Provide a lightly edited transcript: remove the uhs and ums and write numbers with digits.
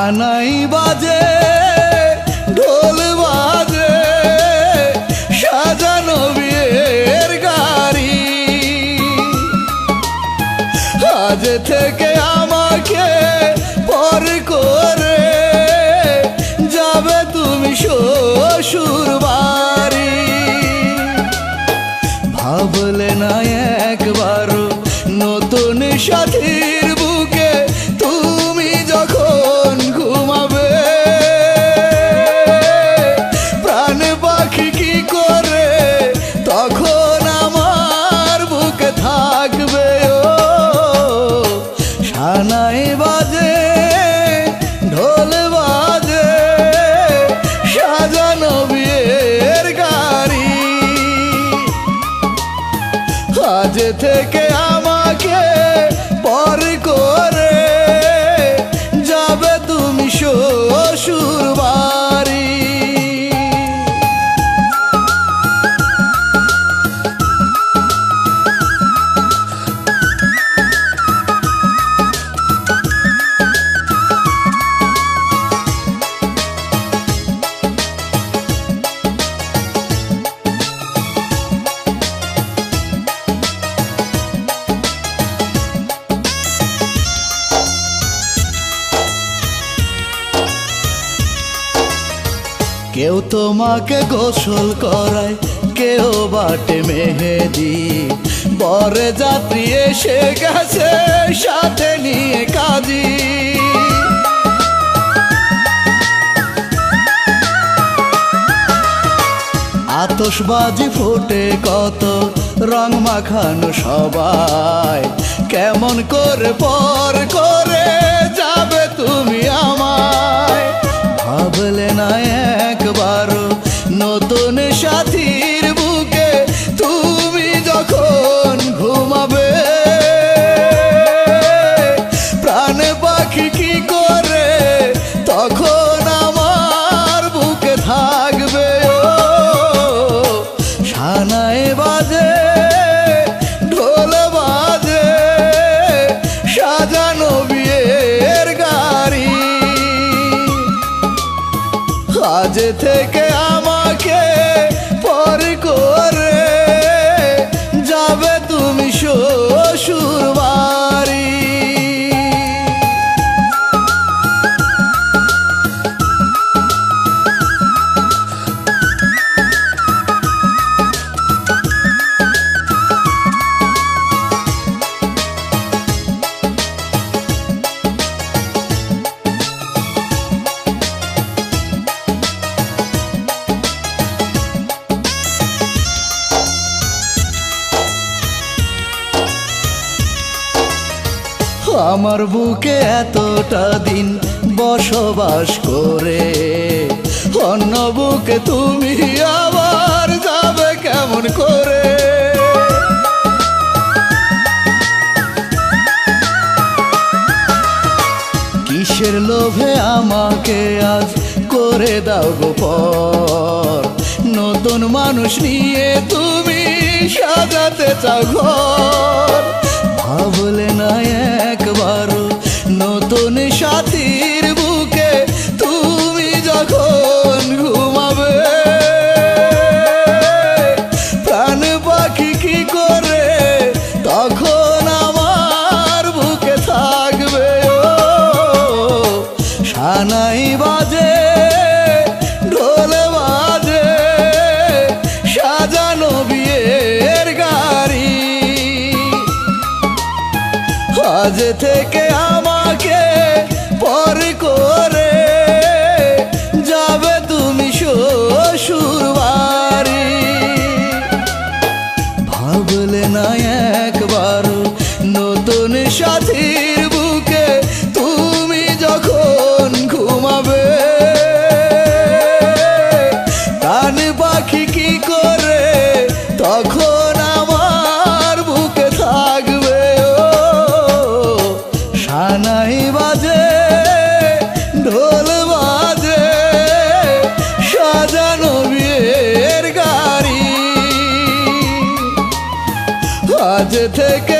সানাই বাজে ঢোল বাজে সাজানো বিয়ের গাড়ি। আজ থেকে আমাকে পর করে যাবে তুমি শ্বশুর বাড়ি। ভাবলে না একবারও নতুন সাথীর বুকে তুমি যখন ঘুমাবে, প্রাণ পাখি কি করে তখন আমার বুকে থাকবে। ও সানাই বাজে ঢোল বাজে সাজানো বিয়ের গাড়ি। আজ থেকে আমাকে পর করে যাবে তুমি শ্বশুর বাড়ি। কেউ তোমাকে গোসল করায়, কেউ বাটে মেহেদি, বরে যাত্রী এসে গেছে সাথে নিয়ে কাজী। আতশবাজি ফোটে কত রং মাখানো সবাই, কেমন করে পর করে যাবে তুমি আমায়। ভাবলে না একবারও নতুন সাথীর বুকে তুমি যখন ঘুমাবে, প্রাণ পাখি কি করে তখন আমার বুকে থাকবে। ও সানাই বাজে ঢোল বাজে সাজানো বিয়ের গাড়ি। আজ থেকে আমাকে পর করে যাবে তুমি শ্বশুর বাড়ি। আমার বুকে এতটা দিন বসবাস করে অন্য বুকে তুমি আবার যাবে কেমন করে। কিসের লোভে আমাকে আজ করে দাও গো পর, নতুন মানুষ নিয়ে তুমি সাজাতে চাও ঘর। ভাবলে না একবারও নতুন সাথীর বুকে তুমি যখন ঘুমাবে, প্রাণ পাখি কি করে তখন আমার বুকে থাকবে। ও সানাই বাজে ঢোল বাজে সাজানো বিয়ের গাড়ি। আজ থেকে আমাকে পর করে যাবে তুমি শ্বশুর বাড়ি। ভাবলে না একবারও নতুন সাথীর বুকে তুমি যখন ঘুমাবে, প্রাণ পাখি কি করে তখন আমার বুকে থাকবে। ও সানাই বাজে ঢোল বাজে সাজানো বিয়ের গাড়ি। আজ থেকে